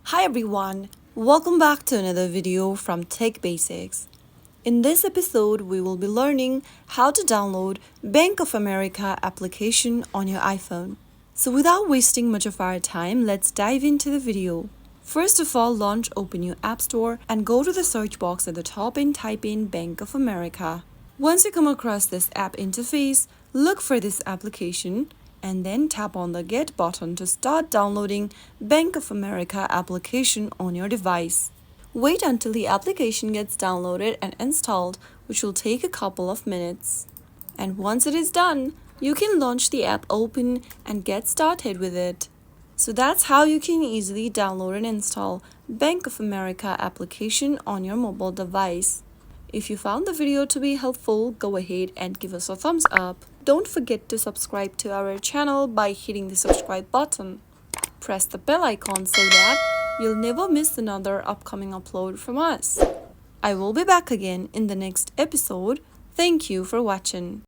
Hi everyone, welcome back to another video from Tech Basics. In this episode, we will be learning how to download Bank of America application on your iPhone. So without wasting much of our time, let's dive into the video. First of all, open your App Store and go to the search box at the top and type in Bank of America. Once you come across this app interface, look for this application and then tap on the Get button to start downloading Bank of America application on your device. Wait until the application gets downloaded and installed, which will take a couple of minutes. And once it is done, you can launch the app open and get started with it. So that's how you can easily download and install Bank of America application on your mobile device. If you found the video to be helpful, go ahead and give us a thumbs up. Don't forget to subscribe to our channel by hitting the subscribe button. Press the bell icon so that you'll never miss another upcoming upload from us. I will be back again in the next episode. Thank you for watching.